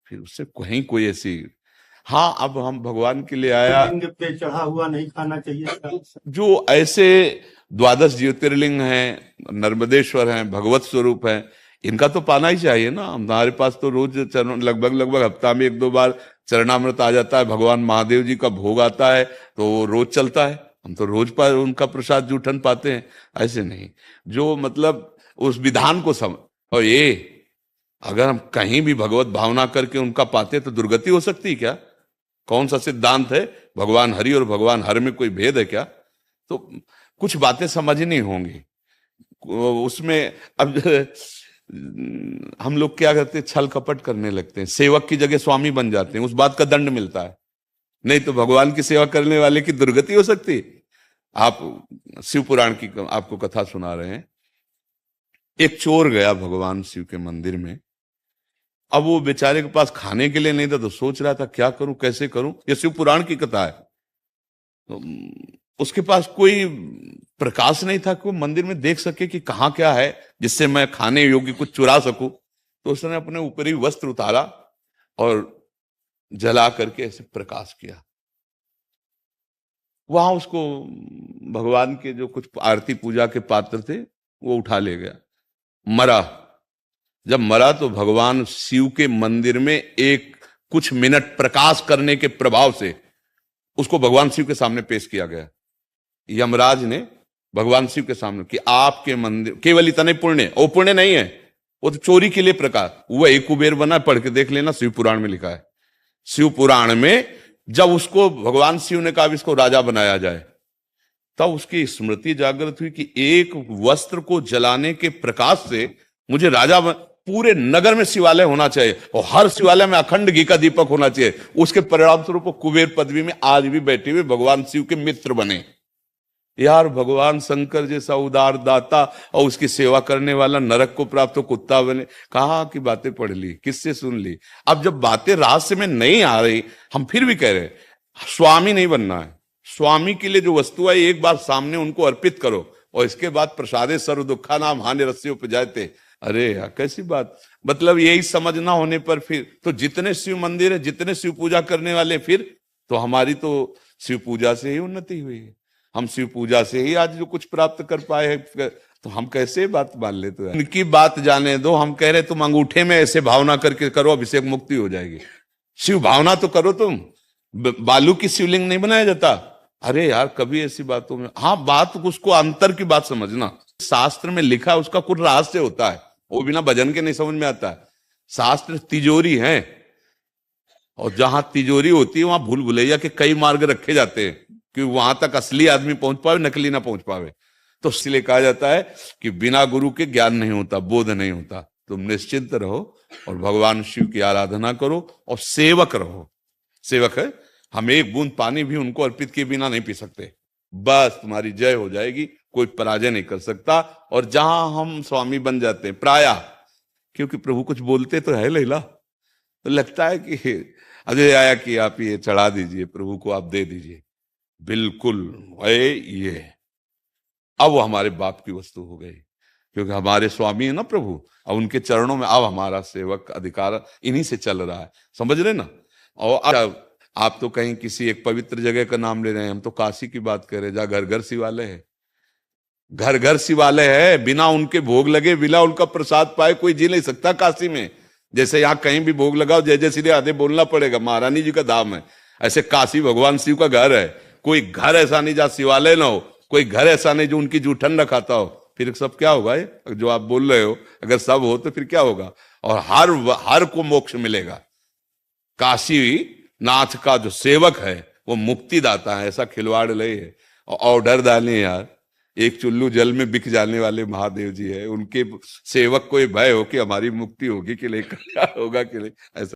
फिर उससे कहीं कोई ऐसी, हाँ अब हम भगवान के लिए आया। लिंग पे चढ़ा हुआ नहीं खाना चाहिए। जो ऐसे द्वादश ज्योतिर्लिंग हैं, नर्मदेश्वर हैं, भगवत स्वरूप हैं, इनका तो पाना ही चाहिए ना। हमारे पास तो रोज चरण, लगभग लगभग हफ्ता में एक दो बार चरणामृत आ जाता है, भगवान महादेव जी का भोग आता है, तो वो रोज चलता है, हम तो रोज पर उनका प्रसाद जूठन पाते हैं। ऐसे नहीं, जो मतलब उस विधान को समझ, और ये अगर हम कहीं भी भगवत भावना करके उनका पाते तो दुर्गति हो सकती है क्या? कौन सा सिद्धांत है? भगवान हरि और भगवान हर में कोई भेद है क्या? तो कुछ बातें समझनी होंगी उसमें। अब हम लोग क्या करते हैं, छल कपट करने लगते हैं, सेवक की जगह स्वामी बन जाते हैं, उस बात का दंड मिलता है। नहीं तो भगवान की सेवा करने वाले की दुर्गति हो सकती। आप शिव पुराण की आपको कथा सुना रहे हैं। एक चोर गया भगवान शिव के मंदिर में। अब वो बेचारे के पास खाने के लिए नहीं था, तो सोच रहा था क्या करूं, कैसे करूं। ये शिव पुराण की कथा है। तो उसके पास कोई प्रकाश नहीं था कि वो मंदिर में देख सके कि कहाँ क्या है जिससे मैं खाने योग्य कुछ चुरा सकूं। तो उसने अपने ऊपरी वस्त्र उतारा और जला करके ऐसे प्रकाश किया। वहां उसको भगवान के जो कुछ आरती पूजा के पात्र थे वो उठा ले गया। मरा। जब मरा तो भगवान शिव के मंदिर में एक कुछ मिनट प्रकाश करने के प्रभाव से उसको भगवान शिव के सामने पेश किया गया। यमराज ने भगवान शिव के सामने कि आपके मंदिर केवल इतने पुण्य, वो पुण्य नहीं है, वो तो चोरी के लिए प्रकाश। वो एक कुबेर बना, पढ़ के देख लेना, शिव पुराण में लिखा है। शिव पुराण में जब उसको भगवान शिव ने कहा इसको राजा बनाया जाए, तब उसकी स्मृति जागृत हुई कि एक वस्त्र को जलाने के प्रकाश से मुझे राजा पूरे नगर में शिवालय होना चाहिए और हर शिवालय में अखंड घी का दीपक होना चाहिए। उसके परिणाम स्वरूप कुबेर पदवी में आज भी बैठे हुए भगवान शिव के मित्र बने। यार भगवान शंकर जैसा उदार दाता और उसकी सेवा करने वाला नरक को प्राप्त हो कुत्ता बने। कहाँ की बातें पढ़ ली, किससे सुन ली? अब जब बातें रहस्य में नहीं आ रही, हम फिर भी कह रहे हैं स्वामी नहीं बनना है। स्वामी के लिए जो वस्तु है एक बार सामने उनको अर्पित करो और इसके बाद प्रसादे सर्व दुखा नाम हानि रस्सी उपजाते। अरे यार कैसी बात, मतलब यही समझना होने पर फिर तो जितने शिव मंदिर है, जितने शिव पूजा करने वाले, फिर तो हमारी तो शिव पूजा से ही उन्नति हुई है। हम शिव पूजा से ही आज जो कुछ प्राप्त कर पाए हैं, तो हम कैसे बात मान लेते हैं? इनकी बात जाने दो। हम कह रहे तुम अंगूठे में ऐसे भावना करके करो, अभिषेक मुक्ति हो जाएगी। शिव भावना तो करो तुम। बालू की शिवलिंग नहीं बनाया जाता। अरे यार कभी ऐसी बातों में, हाँ बात उसको अंतर की बात समझना। शास्त्र में लिखा है उसका कुछ रहस्य होता है, वो बिना भजन के नहीं समझ में आता है। शास्त्र तिजोरी है और जहां तिजोरी होती है वहां भूल भुलैया के कई मार्ग रखे जाते हैं कि वहां तक असली आदमी पहुंच पावे, नकली ना पहुंच पावे। तो इसलिए कहा जाता है कि बिना गुरु के ज्ञान नहीं होता, बोध नहीं होता। तुम निश्चिंत रहो और भगवान शिव की आराधना करो और सेवक रहो। सेवक है, हम एक बूंद पानी भी उनको अर्पित किए बिना नहीं पी सकते। बस तुम्हारी जय हो जाएगी, कोई पराजय नहीं कर सकता। और जहां हम स्वामी बन जाते हैं प्राय, क्योंकि प्रभु कुछ बोलते तो है लैला, तो लगता है कि अजय आया कि आप ये चढ़ा दीजिए, प्रभु को आप दे दीजिए। बिल्कुल ये अब वो हमारे बाप की वस्तु हो गई, क्योंकि हमारे स्वामी है ना प्रभु। अब उनके चरणों में अब हमारा सेवक अधिकार इन्हीं से चल रहा है, समझ रहे ना। और आप तो कहीं किसी एक पवित्र जगह का नाम ले रहे हैं, हम तो काशी की बात कर रहे हैं जहां घर घर शिवालय है। घर घर शिवालय है, बिना उनके भोग लगे, बिना उनका प्रसाद पाए कोई जी नहीं सकता काशी में। जैसे यहाँ कहीं भी भोग लगाओ जय जय श्री राधे बोलना पड़ेगा, महारानी जी का धाम है, ऐसे काशी भगवान शिव का घर है। कोई घर ऐसा नहीं जहाँ शिवालय ना हो, कोई घर ऐसा नहीं जो उनकी जूठन न खाता हो। फिर सब क्या होगा ये जो आप बोल रहे हो? अगर सब हो तो फिर क्या होगा? और हर को मोक्ष मिलेगा। काशी नाथ का जो सेवक है वो मुक्तिदाता है, ऐसा खिलवाड़ नहीं है। और ऑर्डर डाले यार, एक चुल्लू जल में बिक जाने वाले महादेव जी है, उनके सेवक को भय हो कि हमारी मुक्ति होगी कि नहीं, क्या होगा कि नहीं, ऐसा